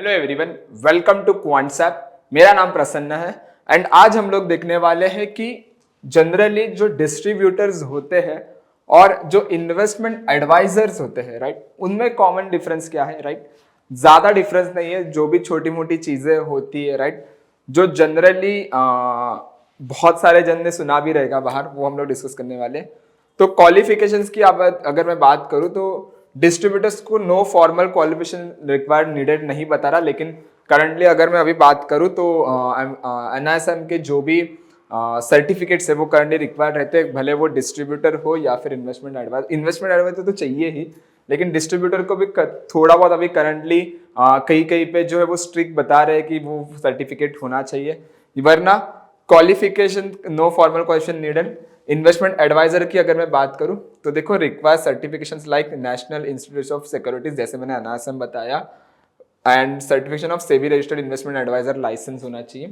Hello everyone, welcome to Quantsapp. मेरा नाम प्रसन्न है एंड आज हम लोग देखने वाले हैं कि जनरली जो डिस्ट्रीब्यूटर्स होते हैं और जो इन्वेस्टमेंट एडवाइजर्स होते हैं, राइट, उनमें कॉमन डिफरेंस क्या है, राइट। ज्यादा डिफरेंस नहीं है, जो भी छोटी मोटी चीजें होती है, राइट, जो जनरली बहुत सारे जन ने सुना भी रहेगा बाहर, वो हम लोग डिस्कस करने वाले हैं। तो क्वालिफिकेशंस की अगर मैं बात करूं तो डिस्ट्रीब्यूटर्स को no formal qualification required needed नहीं बता रहा, लेकिन करंटली अगर मैं अभी बात करूं तो एनआईएसएम के जो भी सर्टिफिकेट्स है वो करंटली रिक्वायर्ड रहते हैं, भले वो डिस्ट्रीब्यूटर हो या फिर इन्वेस्टमेंट एडवाइजर तो चाहिए ही, लेकिन डिस्ट्रीब्यूटर को भी थोड़ा बहुत अभी करंटली कहीं कहीं पे जो है वो स्ट्रिक्ट बता रहे हैं कि वो सर्टिफिकेट होना चाहिए, वरना qualification no formal qualification needed. Investment adviser की अगर मैं बात करूं तो देखो require certifications like national institute of securities, जैसे मैंने एनआईएसएम बताया, and certification of SEBI registered investment adviser licence होना चाहिए,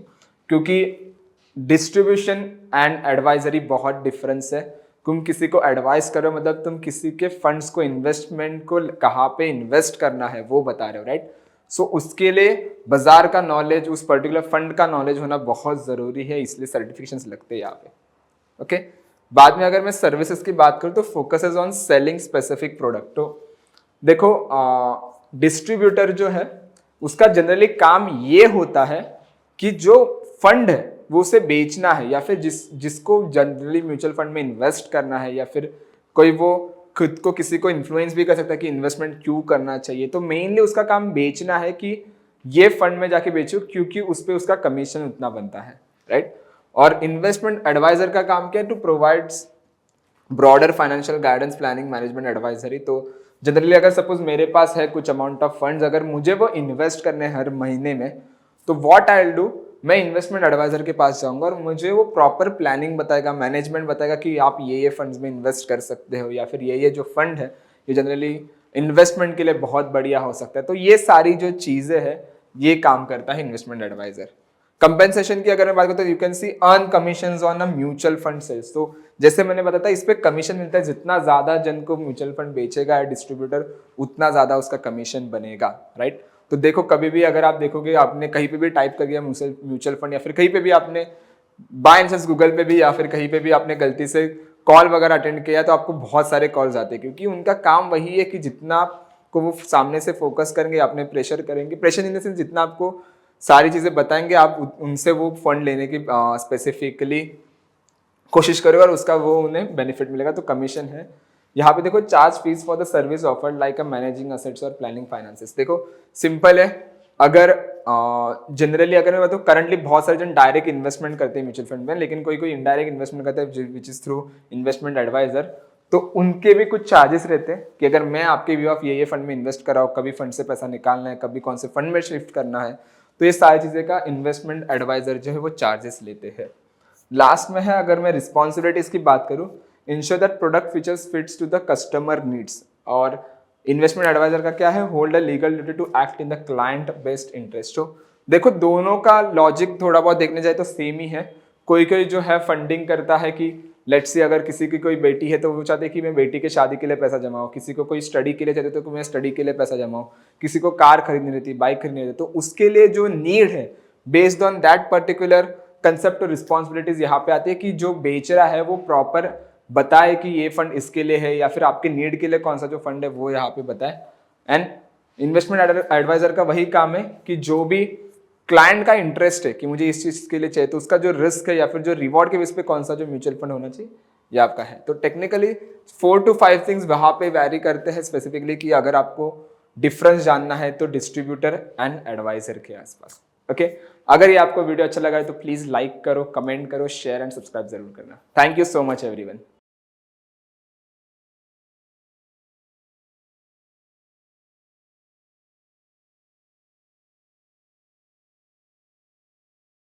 क्योंकि डिस्ट्रीब्यूशन एंड एडवाइजरी बहुत डिफरेंस है। तुम किसी को एडवाइस करो मतलब तुम किसी के फंड्स को, इन्वेस्टमेंट को कहाँ पे इन्वेस्ट करना है वो बता रहे हो, राइट। सो उसके लिए बाजार का नॉलेज, उस पर्टिकुलर फंड का नॉलेज होना बहुत जरूरी है, इसलिए सर्टिफिकेशंस लगते हैं यहाँ पे। ओके, बाद में अगर मैं सर्विसेज की बात करूं तो focus is on selling specific product. तो देखो डिस्ट्रीब्यूटर जो है उसका जनरली काम ये होता है कि जो फंड है वो उसे बेचना है, या फिर जिसको जनरली म्यूचुअल फंड में इन्वेस्ट करना है, या फिर कोई वो खुद को किसी को इन्फ्लुएंस भी कर सकता है कि इन्वेस्टमेंट क्यों करना चाहिए। तो मेनली उसका काम बेचना है कि ये फंड में जाके बेचो, क्योंकि उस पर उसका कमीशन उतना बनता है, राइट। और इन्वेस्टमेंट एडवाइजर का काम क्या है? To provide broader financial guidance, planning, management advisory. तो जनरली अगर सपोज मेरे पास है कुछ अमाउंट ऑफ फंड्स, अगर मुझे वो इन्वेस्ट करने हर महीने में, तो व्हाट आई विल डू, मैं इन्वेस्टमेंट एडवाइजर के पास जाऊंगा और मुझे वो प्रॉपर प्लानिंग बताएगा, मैनेजमेंट बताएगा कि आप ये फंड्स में इन्वेस्ट कर सकते हो, या फिर ये जो फंड है ये जनरली इन्वेस्टमेंट के लिए बहुत बढ़िया हो सकता है। तो ये सारी जो चीजें हैं ये काम करता है इन्वेस्टमेंट एडवाइजर। कंपेंसेशन की अगर मैं बात करूं तो you can see earn commission on a mutual fund sales. तो जैसे मैंने बताया था, इस पे कमीशन मिलता है, जितना ज्यादा जन को म्यूचुअल फंड बेचेगा डिस्ट्रीब्यूटर उतना ज्यादा उसका कमीशन बनेगा, राइट। तो देखो कभी भी अगर आप देखोगे, आपने कहीं पे भी टाइप कर दिया म्यूचुअल फंड, या फिर कहीं पे भी आपने बाय चांस गूगल पे भी या फिर कहीं पे भी आपने गलती से कॉल वगैरह अटेंड किया, तो आपको बहुत सारे कॉल्स आते हैं, क्योंकि उनका काम वही है कि जितना आपको वो सामने से फोकस करेंगे, अपने प्रेशर करेंगे, प्रेशर इन द सेंस जितना आपको सारी चीजें बताएंगे, आप उनसे वो फंड लेने की स्पेसिफिकली कोशिश करोगे और उसका वो उन्हें बेनिफिट मिलेगा, तो कमीशन है। यहाँ पे देखो charge fees for the service offered like a managing assets और प्लानिंग फाइनेंसेस। देखो सिंपल है, अगर जनरली अगर मैं बताऊँ, करंटली बहुत सारे जन डायरेक्ट इन्वेस्टमेंट करते हैं म्यूचुअल फंड में, लेकिन कोई कोई इनडायरेक्ट इन्वेस्टमेंट करता है which is through investment adviser. तो उनके भी कुछ चार्जेस रहते हैं कि अगर मैं आपके व्यू ऑफ ये फंड में इन्वेस्ट कर रहा हूँ, कभी फंड से पैसा निकालना है, कभी कौन से फंड में शिफ्ट करना है, तो ये सारी चीजें का इन्वेस्टमेंट एडवाइजर जो है वो चार्जेस लेते हैं। लास्ट में है अगर मैं रिस्पॉन्सिबिलिटीज की बात करूं, ensure that product features fits to the customer needs. और इन्वेस्टमेंट एडवाइजर का क्या है? Hold a legal duty to act in the client best interest. तो देखो दोनों का लॉजिक थोड़ा बहुत देखने जाए तो सेम ही है। कोई कोई जो है फंडिंग करता है कि लेट्स से अगर किसी की कोई बेटी है तो वो चाहते हैं कि मैं बेटी के शादी के लिए पैसा जमाऊं, किसी को कोई स्टडी के लिए चाहते तो मैं स्टडी के लिए पैसा जमाऊं, किसी को कार खरीदनी रहती, बाइक खरीदनी रहती, तो उसके लिए जो नीड है based on that particular concept और रिस्पॉन्सिबिलिटीज यहाँ पे आती है कि जो बेच रहा है वो प्रॉपर बताए कि ये फंड इसके लिए है, या फिर आपके नीड के लिए कौन सा जो फंड है वो यहाँ पे बताए। एंड इन्वेस्टमेंट एडवाइजर का वही काम है कि जो भी क्लाइंट का इंटरेस्ट है कि मुझे इस चीज के लिए चाहिए, तो उसका जो रिस्क है या फिर जो रिवॉर्ड के बेस पे कौन सा जो म्यूचुअल फंड होना चाहिए ये आपका है। तो टेक्निकली 4 to 5 थिंग्स वहां पे वैरी करते हैं स्पेसिफिकली, कि अगर आपको डिफरेंस जानना है तो डिस्ट्रीब्यूटर एंड एडवाइजर के आसपास। ओके, अगर ये आपको वीडियो अच्छा लगा है तो प्लीज लाइक करो, कमेंट करो, शेयर एंड सब्सक्राइब जरूर करना। Thank you so much everyone.